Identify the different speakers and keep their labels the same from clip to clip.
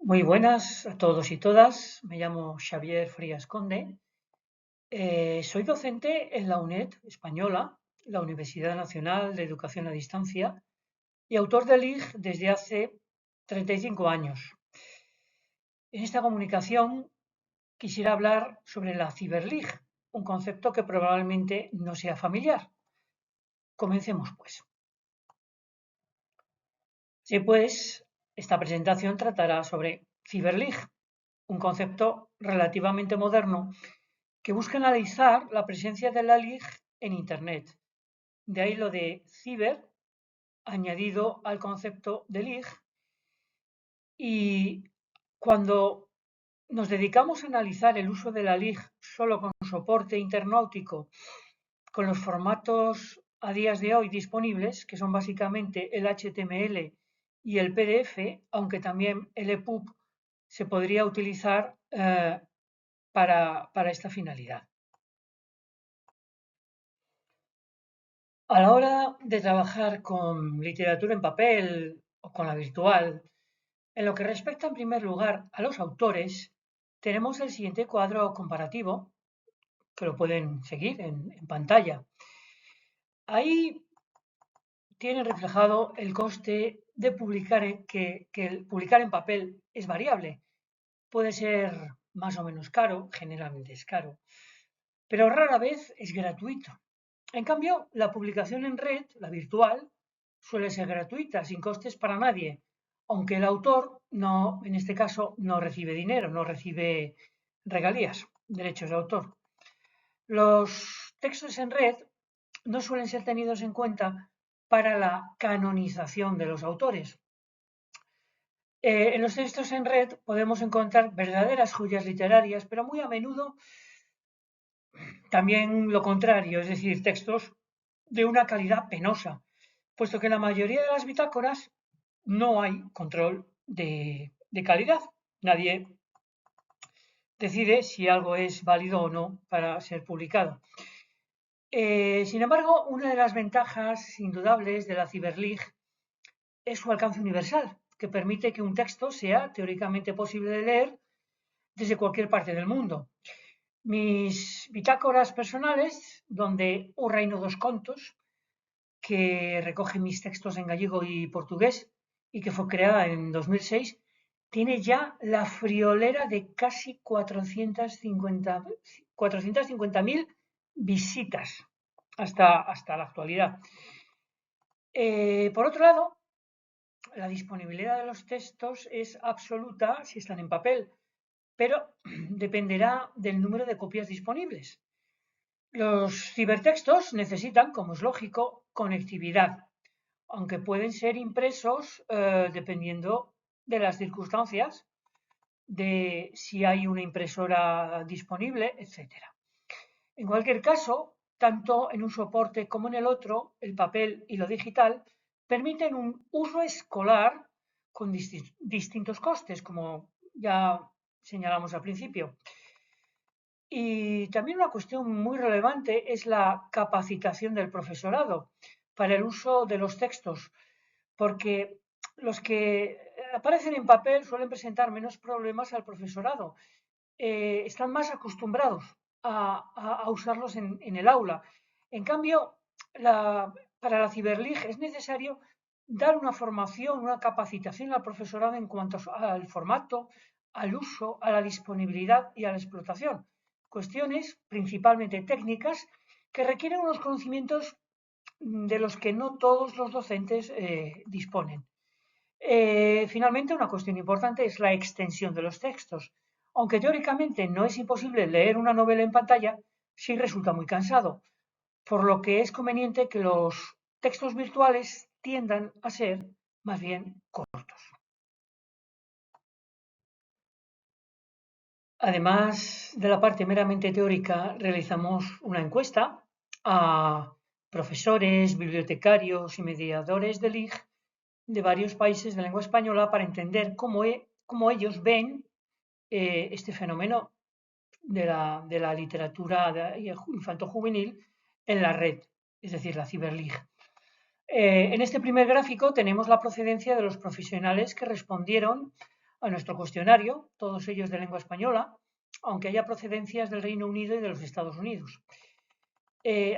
Speaker 1: Muy buenas a todos y todas. Me llamo Xavier Frías Conde. Soy docente en la UNED española, la Universidad Nacional de Educación a Distancia, y autor del IG desde hace 35 años. En esta comunicación quisiera hablar sobre la CiberLig, un concepto que probablemente no sea familiar. Comencemos, pues. Sí, pues, esta presentación tratará sobre CiberLig, un concepto relativamente moderno que busca analizar la presencia de la LIG en Internet. De ahí lo de ciber añadido al concepto de LIG. Y cuando nos dedicamos a analizar el uso de la LIG solo con soporte internautico, con los formatos a días de hoy disponibles, que son básicamente el HTML y el PDF, aunque también el EPUB se podría utilizar para esta finalidad. A la hora de trabajar con literatura en papel o con la virtual, en lo que respecta en primer lugar a los autores, tenemos el siguiente cuadro comparativo, que lo pueden seguir en pantalla. Ahí tienen reflejado el coste de publicar, que el publicar en papel es variable. Puede ser más o menos caro, generalmente es caro, pero rara vez es gratuito. En cambio, la publicación en red, la virtual, suele ser gratuita, sin costes para nadie, aunque el autor no, en este caso, no recibe dinero, no recibe regalías, derechos de autor. Los textos en red no suelen ser tenidos en cuenta para la canonización de los autores. En los textos en red podemos encontrar verdaderas joyas literarias, pero muy a menudo también lo contrario, es decir, textos de una calidad penosa, puesto que en la mayoría de las bitácoras no hay control de calidad. Nadie decide si algo es válido o no para ser publicado. Sin embargo, una de las ventajas indudables de la CiberLig es su alcance universal, que permite que un texto sea teóricamente posible de leer desde cualquier parte del mundo. Mis bitácoras personales, donde un reino dos contos, que recoge mis textos en gallego y portugués y que fue creada en 2006, tiene ya la friolera de casi 450.000 visitas hasta la actualidad. Por otro lado, la disponibilidad de los textos es absoluta si están en papel, pero dependerá del número de copias disponibles. Los cibertextos necesitan, como es lógico, conectividad, aunque pueden ser impresos dependiendo de las circunstancias, de si hay una impresora disponible, etc. En cualquier caso, tanto en un soporte como en el otro, el papel y lo digital permiten un uso escolar con distintos costes, como ya señalamos al principio. Y también una cuestión muy relevante es la capacitación del profesorado para el uso de los textos, porque los que aparecen en papel suelen presentar menos problemas al profesorado. Están más acostumbrados a usarlos en el aula. En cambio, para la CiberLig es necesario dar una formación, una capacitación al profesorado en cuanto al formato, al uso, a la disponibilidad y a la explotación. Cuestiones principalmente técnicas que requieren unos conocimientos de los que no todos los docentes disponen. Finalmente, una cuestión importante es la extensión de los textos. Aunque teóricamente no es imposible leer una novela en pantalla, sí resulta muy cansado, por lo que es conveniente que los textos virtuales tiendan a ser más bien cortos. Además de la parte meramente teórica, realizamos una encuesta a profesores, bibliotecarios y mediadores del IG de varios países de lengua española para entender cómo ellos ven este fenómeno de la literatura infanto-juvenil en la red, es decir, la CiberLig. En este primer gráfico tenemos la procedencia de los profesionales que respondieron a nuestro cuestionario, todos ellos de lengua española, aunque haya procedencias del Reino Unido y de los Estados Unidos.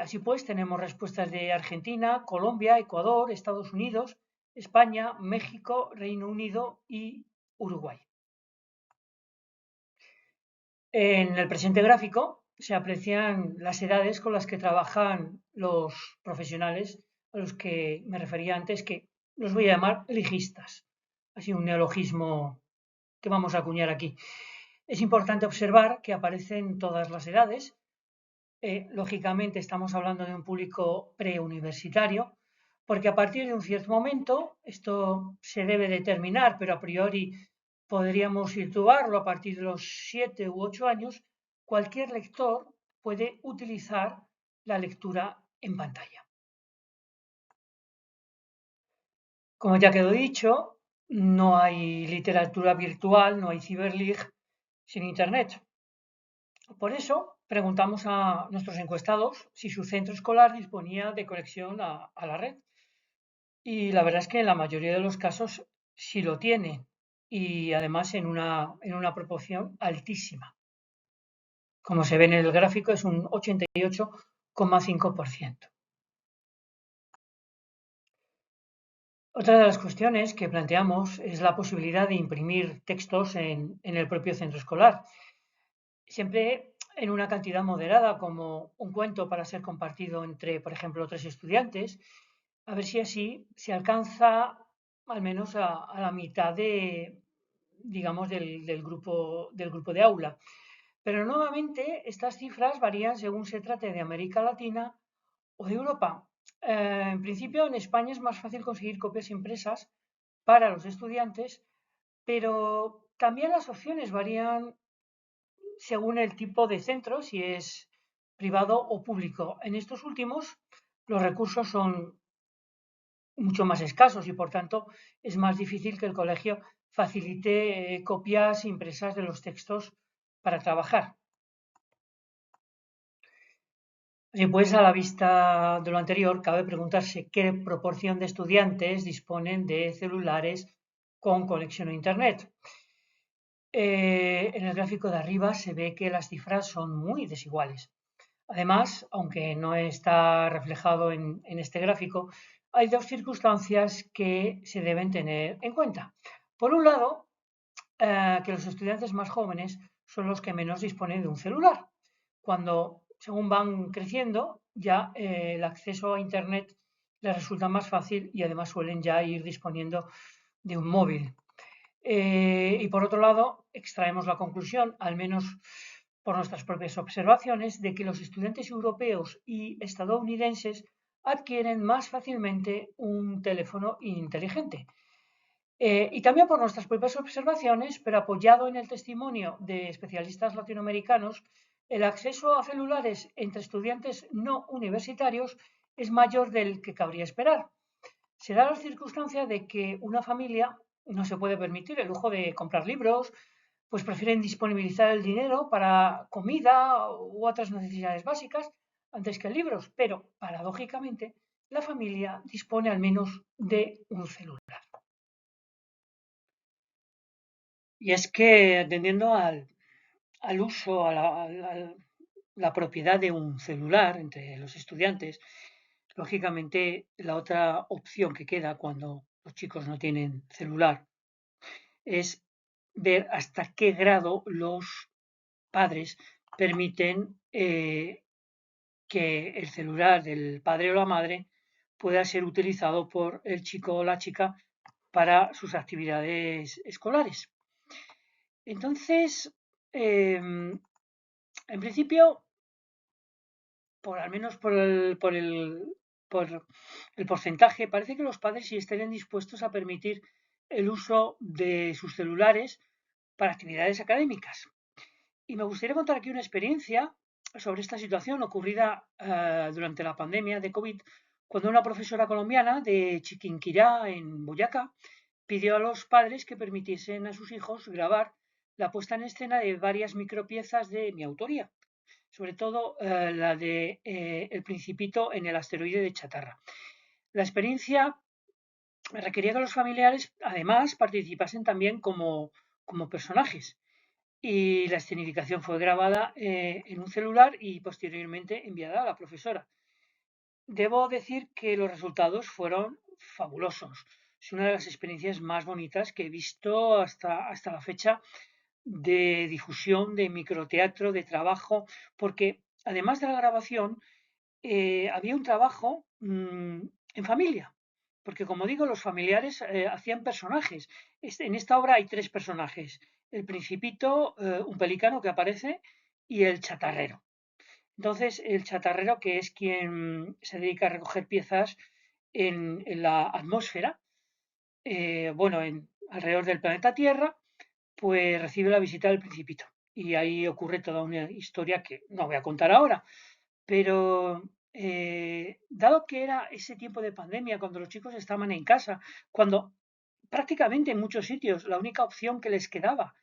Speaker 1: Así pues, tenemos respuestas de Argentina, Colombia, Ecuador, Estados Unidos, España, México, Reino Unido y Uruguay. En el presente gráfico se aprecian las edades con las que trabajan los profesionales a los que me refería antes, que los voy a llamar ligistas. Así un neologismo que vamos a acuñar aquí. Es importante observar que aparecen todas las edades. Lógicamente estamos hablando de un público preuniversitario, porque a partir de un cierto momento, esto se debe determinar, pero a priori podríamos situarlo a partir de los 7 u 8 años, cualquier lector puede utilizar la lectura en pantalla. Como ya quedó dicho, no hay literatura virtual, no hay ciberlig sin Internet. Por eso preguntamos a nuestros encuestados si su centro escolar disponía de conexión a la red. Y la verdad es que en la mayoría de los casos sí lo tiene, y además en una proporción altísima. Como se ve en el gráfico, es un 88,5%. Otra de las cuestiones que planteamos es la posibilidad de imprimir textos en el propio centro escolar, siempre en una cantidad moderada, como un cuento para ser compartido entre, por ejemplo, 3 estudiantes, a ver si así se alcanza al menos a la mitad digamos, del grupo de aula. Pero nuevamente estas cifras varían según se trate de América Latina o de Europa. En principio, en España es más fácil conseguir copias impresas para los estudiantes, pero también las opciones varían según el tipo de centro, si es privado o público. En estos últimos, los recursos son mucho más escasos y, por tanto, es más difícil que el colegio facilite copias impresas de los textos para trabajar. Así pues, a la vista de lo anterior, cabe preguntarse qué proporción de estudiantes disponen de celulares con conexión a Internet. En el gráfico de arriba se ve que las cifras son muy desiguales. Además, aunque no está reflejado en este gráfico, hay dos circunstancias que se deben tener en cuenta. Por un lado, que los estudiantes más jóvenes son los que menos disponen de un celular. Cuando, según van creciendo, ya el acceso a Internet les resulta más fácil y además suelen ya ir disponiendo de un móvil. Y por otro lado, extraemos la conclusión, al menos por nuestras propias observaciones, de que los estudiantes europeos y estadounidenses adquieren más fácilmente un teléfono inteligente. Y también por nuestras propias observaciones, pero apoyado en el testimonio de especialistas latinoamericanos, el acceso a celulares entre estudiantes no universitarios es mayor del que cabría esperar. Se da la circunstancia de que una familia no se puede permitir el lujo de comprar libros, pues prefieren disponibilizar el dinero para comida u otras necesidades básicas antes que libros, pero paradójicamente la familia dispone al menos de un celular. Y es que atendiendo al uso, la propiedad de un celular entre los estudiantes, lógicamente la otra opción que queda cuando los chicos no tienen celular es ver hasta qué grado los padres permiten que el celular del padre o la madre pueda ser utilizado por el chico o la chica para sus actividades escolares. Entonces, en principio, al menos por el porcentaje, parece que los padres sí estarían dispuestos a permitir el uso de sus celulares para actividades académicas. Y me gustaría contar aquí una experiencia sobre esta situación ocurrida durante la pandemia de COVID, cuando una profesora colombiana de Chiquinquirá, en Boyacá, pidió a los padres que permitiesen a sus hijos grabar la puesta en escena de varias micropiezas de mi autoría, sobre todo la de El Principito en el asteroide de Chatarra. La experiencia requería que los familiares, además, participasen también como como personajes. Y la escenificación fue grabada en un celular y posteriormente enviada a la profesora. Debo decir que los resultados fueron fabulosos. Es una de las experiencias más bonitas que he visto hasta la fecha de difusión, de microteatro, de trabajo, porque además de la grabación, había un trabajo en familia, porque como digo, los familiares hacían personajes. En esta obra hay tres personajes, el principito, un pelicano que aparece y el chatarrero. Entonces, el chatarrero, que es quien se dedica a recoger piezas en la atmósfera, bueno, alrededor del planeta Tierra, pues recibe la visita del principito. Y ahí ocurre toda una historia que no voy a contar ahora, pero dado que era ese tiempo de pandemia, cuando los chicos estaban en casa, cuando prácticamente en muchos sitios la única opción que les quedaba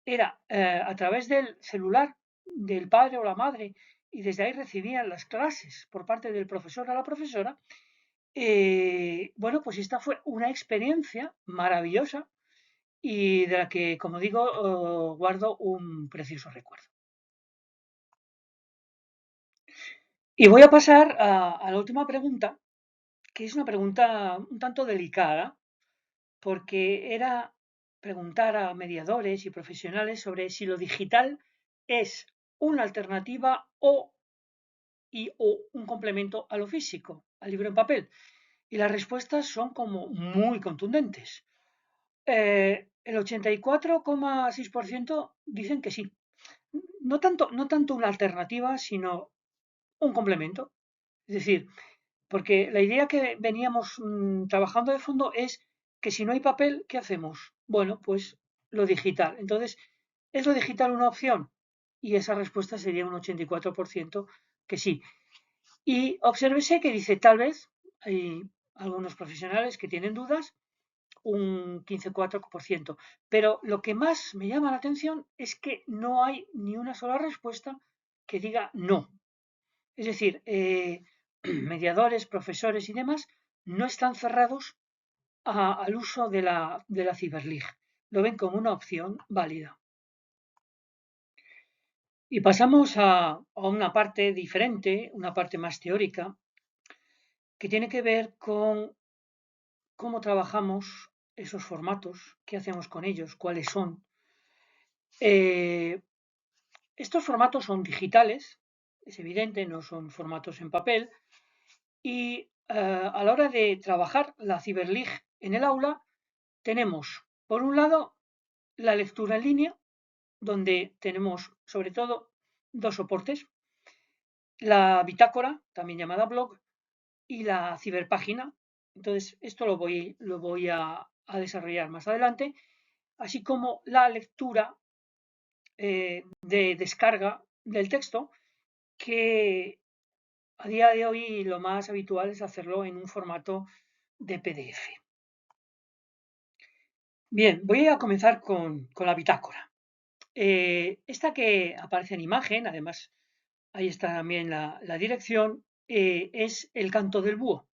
Speaker 1: era a través del celular del padre o la madre y desde ahí recibían las clases por parte del profesor a la profesora, bueno, pues esta fue una experiencia maravillosa y de la que, como digo, guardo un precioso recuerdo. Y voy a pasar a la última pregunta, que es una pregunta un tanto delicada, porque era preguntar a mediadores y profesionales sobre si lo digital es una alternativa o un complemento a lo físico, al libro en papel. Y las respuestas son como muy contundentes. El 84,6% dicen que sí. No tanto una alternativa, sino un complemento. Es decir, porque la idea que veníamos trabajando de fondo es que si no hay papel, ¿qué hacemos? Bueno, pues lo digital. Entonces, ¿es lo digital una opción? Y esa respuesta sería un 84% que sí. Y obsérvese que dice, tal vez, hay algunos profesionales que tienen dudas, un 15,4%. Pero lo que más me llama la atención es que no hay ni una sola respuesta que diga no. Es decir, mediadores, profesores y demás no están cerrados al uso de la Cyberlig. Lo ven como una opción válida. Y pasamos a una parte diferente, una parte más teórica, que tiene que ver con cómo trabajamos esos formatos, qué hacemos con ellos, cuáles son. Eh, estos formatos son digitales, es evidente, no son formatos en papel, y a la hora de trabajar la Cyberlig en el aula, tenemos, por un lado, la lectura en línea, donde tenemos sobre todo dos soportes, la bitácora, también llamada blog, y la ciberpágina. Entonces, esto lo voy a desarrollar más adelante, así como la lectura de descarga del texto, que a día de hoy lo más habitual es hacerlo en un formato de PDF. Bien, voy a comenzar con la bitácora. Esta que aparece en imagen, además ahí está también la dirección, es el canto del búho.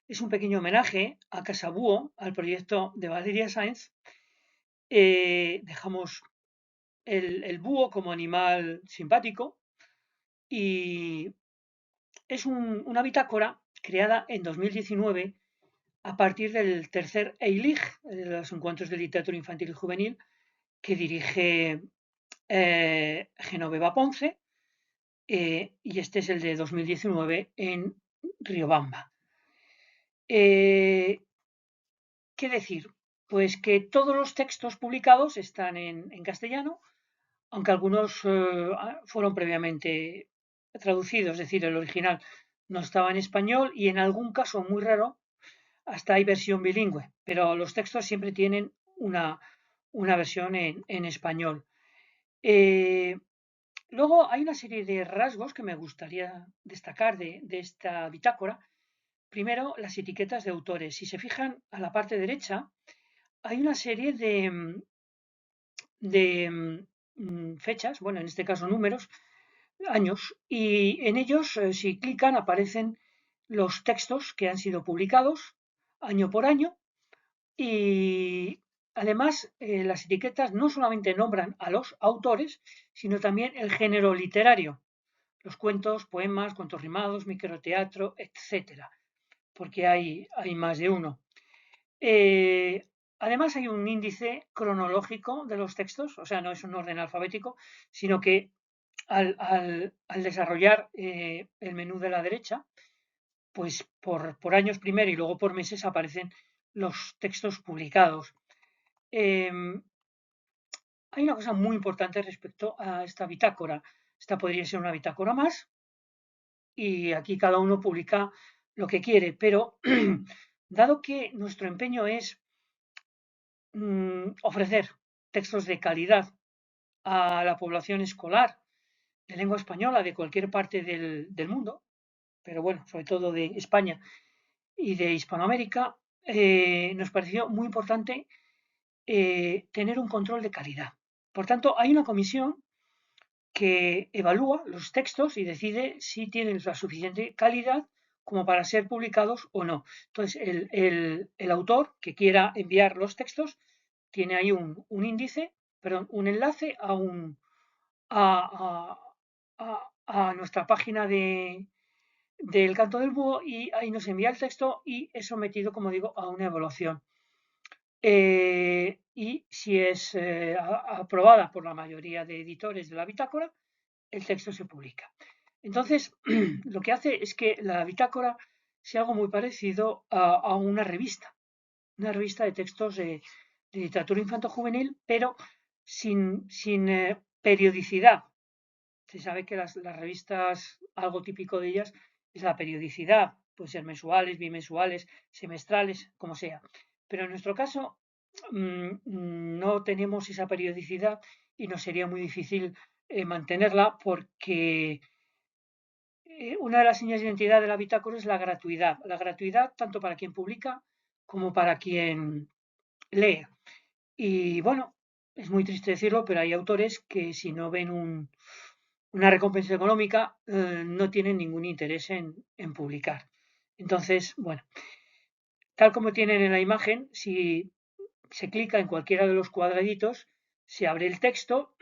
Speaker 1: Es un pequeño homenaje a Casa Búho, al proyecto de Valeria Sáenz. Dejamos el búho como animal simpático y es una bitácora creada en 2019 a partir del tercer EILIG, de los encuentros de literatura infantil y juvenil, que dirige Genoveva Ponce, y este es el de 2019 en Riobamba. ¿Qué decir? Pues que todos los textos publicados están en castellano, aunque algunos fueron previamente traducidos, es decir, el original no estaba en español y en algún caso muy raro hasta hay versión bilingüe, pero los textos siempre tienen una versión en español. Luego hay una serie de rasgos que me gustaría destacar de esta bitácora. Primero, las etiquetas de autores. Si se fijan a la parte derecha, hay una serie de fechas, bueno, en este caso números, años, y en ellos, si clican, aparecen los textos que han sido publicados año por año y además, las etiquetas no solamente nombran a los autores, sino también el género literario, los cuentos, poemas, cuentos rimados, microteatro, etcétera, porque hay más de uno. Además, hay un índice cronológico de los textos, o sea, no es un orden alfabético, sino que al desarrollar el menú de la derecha, pues por años primero y luego por meses aparecen los textos publicados. Hay una cosa muy importante respecto a esta bitácora. Esta podría ser una bitácora más y aquí cada uno publica lo que quiere, pero dado que nuestro empeño es ofrecer textos de calidad a la población escolar de lengua española de cualquier parte del mundo, pero bueno, sobre todo de España y de Hispanoamérica, nos pareció muy importante tener un control de calidad. Por tanto, hay una comisión que evalúa los textos y decide si tienen la suficiente calidad como para ser publicados o no. Entonces, el autor que quiera enviar los textos tiene ahí un índice, perdón, un enlace a, a nuestra página del Canto del Búho y ahí nos envía el texto y es sometido, como digo, a una evaluación. Y si es aprobada por la mayoría de editores de la bitácora, el texto se publica. Entonces, lo que hace es que la bitácora sea algo muy parecido a una revista de textos de literatura infanto-juvenil, pero sin periodicidad. Se sabe que las revistas, algo típico de ellas es la periodicidad, puede ser mensuales, bimensuales, semestrales, como sea. Pero en nuestro caso no tenemos esa periodicidad y nos sería muy difícil mantenerla porque una de las señas de identidad de la bitácora es la gratuidad. La gratuidad tanto para quien publica como para quien lee. Y bueno, es muy triste decirlo, pero hay autores que si no ven una recompensa económica no tienen ningún interés en publicar. Entonces, bueno, tal como tienen en la imagen, si se clica en cualquiera de los cuadraditos, se abre el texto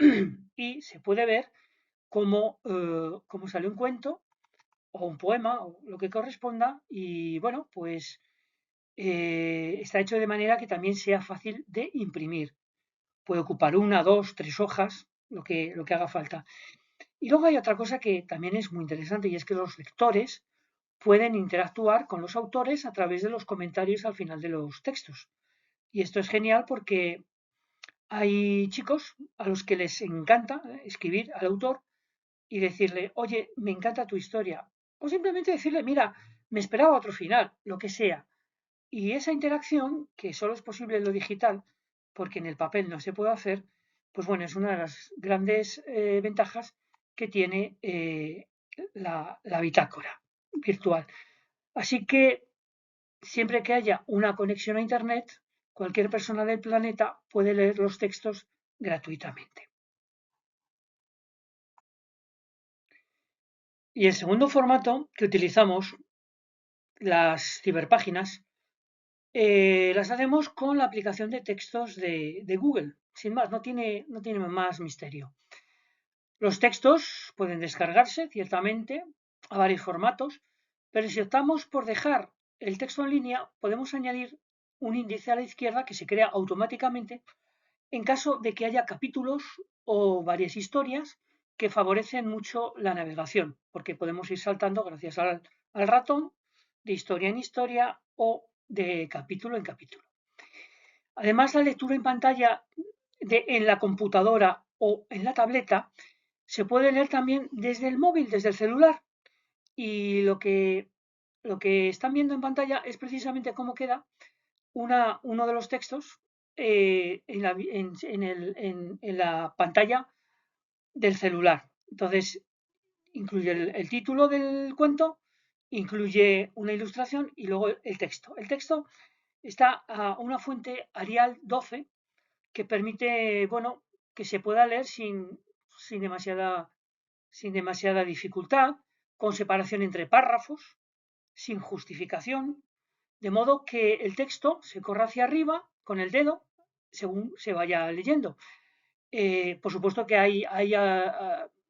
Speaker 1: y se puede ver cómo sale un cuento o un poema o lo que corresponda y bueno, pues está hecho de manera que también sea fácil de imprimir. Puede ocupar una, dos, tres hojas, lo que haga falta. Y luego hay otra cosa que también es muy interesante y es que los lectores pueden interactuar con los autores a través de los comentarios al final de los textos. Y esto es genial porque hay chicos a los que les encanta escribir al autor y decirle, oye, me encanta tu historia. O simplemente decirle, mira, me esperaba otro final, lo que sea. Y esa interacción, que solo es posible en lo digital, porque en el papel no se puede hacer, pues bueno, es una de las grandes ventajas que tiene la bitácora virtual. Así que siempre que haya una conexión a Internet, cualquier persona del planeta puede leer los textos gratuitamente. Y el segundo formato que utilizamos, las ciberpáginas, las hacemos con la aplicación de textos de Google. Sin más, no tiene más misterio. Los textos pueden descargarse, ciertamente, a varios formatos, pero si optamos por dejar el texto en línea, podemos añadir un índice a la izquierda que se crea automáticamente en caso de que haya capítulos o varias historias que favorecen mucho la navegación, porque podemos ir saltando gracias al ratón de historia en historia o de capítulo en capítulo. Además, la lectura en pantalla en la computadora o en la tableta se puede leer también desde el móvil, desde el celular. Y lo que están viendo en pantalla es precisamente cómo queda uno de los textos en la pantalla del celular. Entonces, incluye el título del cuento, incluye una ilustración y luego el texto. El texto está a una fuente Arial 12 que permite, bueno, que se pueda leer sin demasiada dificultad, con separación entre párrafos, sin justificación, de modo que el texto se corra hacia arriba con el dedo, según se vaya leyendo. Por supuesto que hay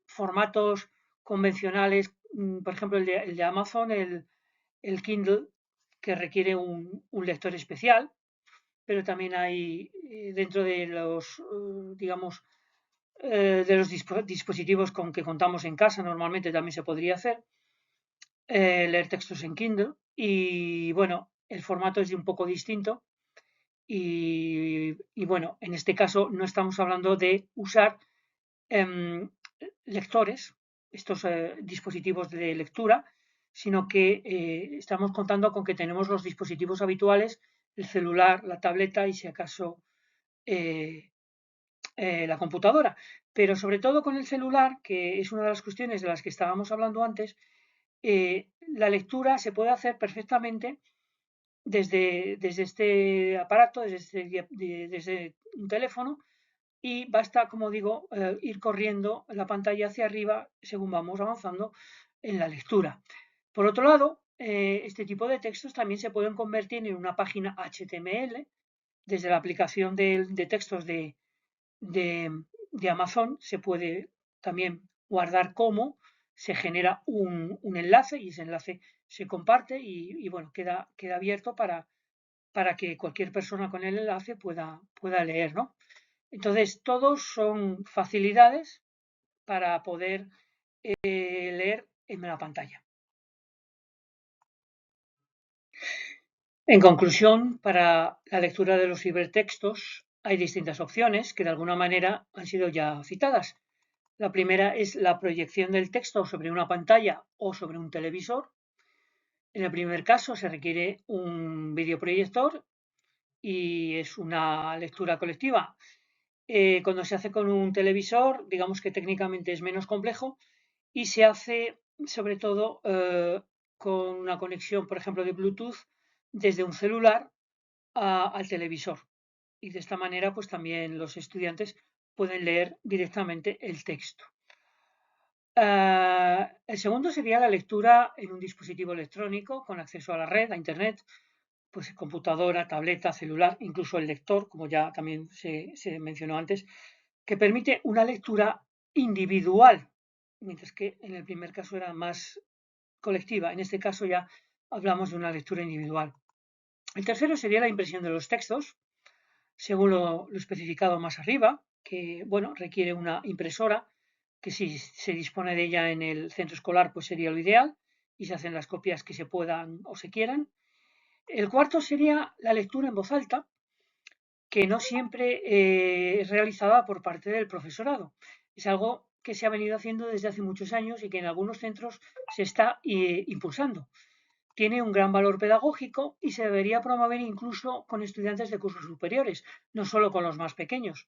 Speaker 1: formatos convencionales, por ejemplo, el de Amazon, el Kindle, que requiere un lector especial, pero también hay dentro de los, digamos, de los dispositivos con que contamos en casa, normalmente también se podría hacer, leer textos en Kindle. Y bueno, el formato es un poco distinto. Y bueno, en este caso no estamos hablando de usar lectores, estos dispositivos de lectura, sino que estamos contando con que tenemos los dispositivos habituales, el celular, la tableta y si acaso eh, la computadora. Pero sobre todo con el celular, que es una de las cuestiones de las que estábamos hablando antes, la lectura se puede hacer perfectamente desde este aparato, desde un teléfono, y basta, como digo, ir corriendo la pantalla hacia arriba según vamos avanzando en la lectura. Por otro lado, este tipo de textos también se pueden convertir en una página HTML desde la aplicación de textos de Amazon. Se puede también guardar como se genera un enlace y ese enlace se comparte y bueno, queda abierto para que cualquier persona con el enlace pueda leer, ¿no? Entonces, todos son facilidades para poder leer en la pantalla. En conclusión, para la lectura de los cibertextos hay distintas opciones que de alguna manera han sido ya citadas. La primera es la proyección del texto sobre una pantalla o sobre un televisor. En el primer caso se requiere un videoproyector y es una lectura colectiva. Cuando se hace con un televisor, digamos que técnicamente es menos complejo y se hace sobre todo con una conexión, por ejemplo, de Bluetooth desde un celular al televisor. Y de esta manera, pues también los estudiantes pueden leer directamente el texto. El segundo sería la lectura en un dispositivo electrónico con acceso a la red, a Internet, pues computadora, tableta, celular, incluso el lector, como ya también se mencionó antes, que permite una lectura individual, mientras que en el primer caso era más colectiva. En este caso ya hablamos de una lectura individual. El tercero sería la impresión de los textos, según lo especificado más arriba, que bueno, requiere una impresora, que si se dispone de ella en el centro escolar, pues sería lo ideal, y se hacen las copias que se puedan o se quieran. El cuarto sería la lectura en voz alta, que no siempre es realizada por parte del profesorado. Es algo que se ha venido haciendo desde hace muchos años y que en algunos centros se está impulsando. Tiene un gran valor pedagógico y se debería promover incluso con estudiantes de cursos superiores, no solo con los más pequeños.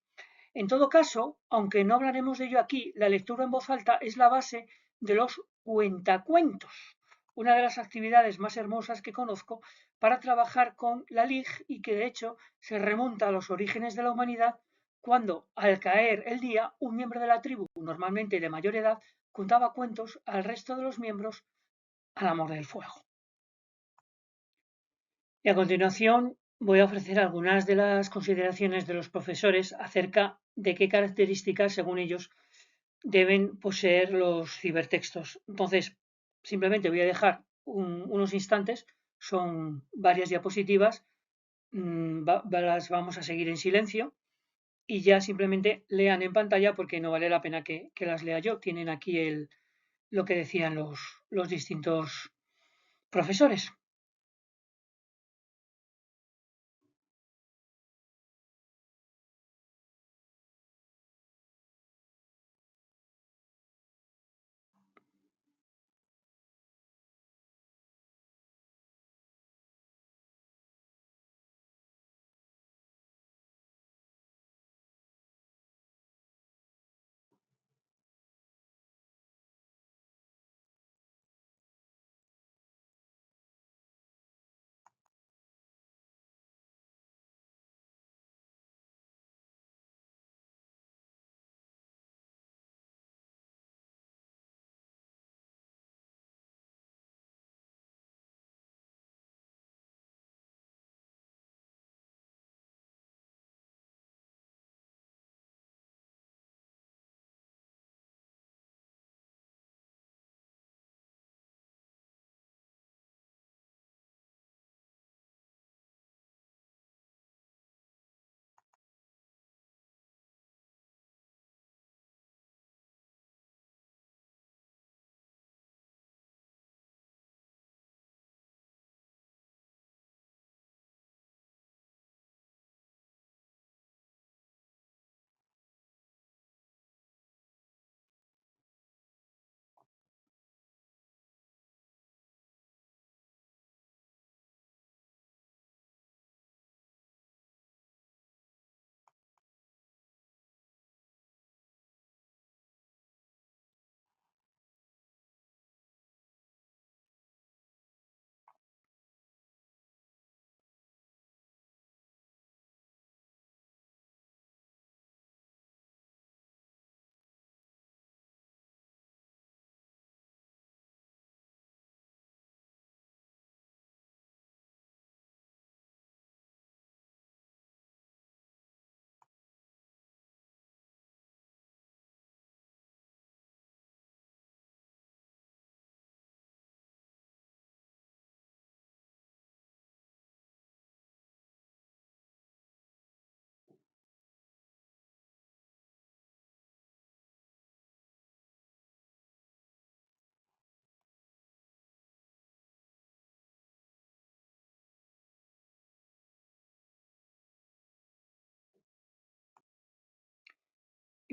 Speaker 1: En todo caso, aunque no hablaremos de ello aquí, la lectura en voz alta es la base de los cuentacuentos, una de las actividades más hermosas que conozco para trabajar con la LIG y que de hecho se remonta a los orígenes de la humanidad cuando, al caer el día, un miembro de la tribu, normalmente de mayor edad, contaba cuentos al resto de los miembros al amor del fuego. Y a continuación voy a ofrecer algunas de las consideraciones de los profesores acerca de qué características, según ellos, deben poseer los cibertextos. Entonces, simplemente voy a dejar unos instantes, son varias diapositivas, las vamos a seguir en silencio y ya simplemente lean en pantalla porque no vale la pena que las lea yo. Tienen aquí lo que decían los distintos profesores.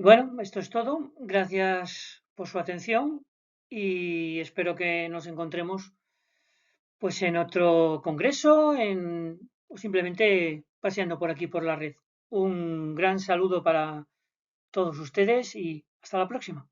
Speaker 1: bueno, esto es todo. Gracias por su atención y espero que nos encontremos pues en otro congreso o simplemente paseando por aquí por la red. Un gran saludo para todos ustedes y hasta la próxima.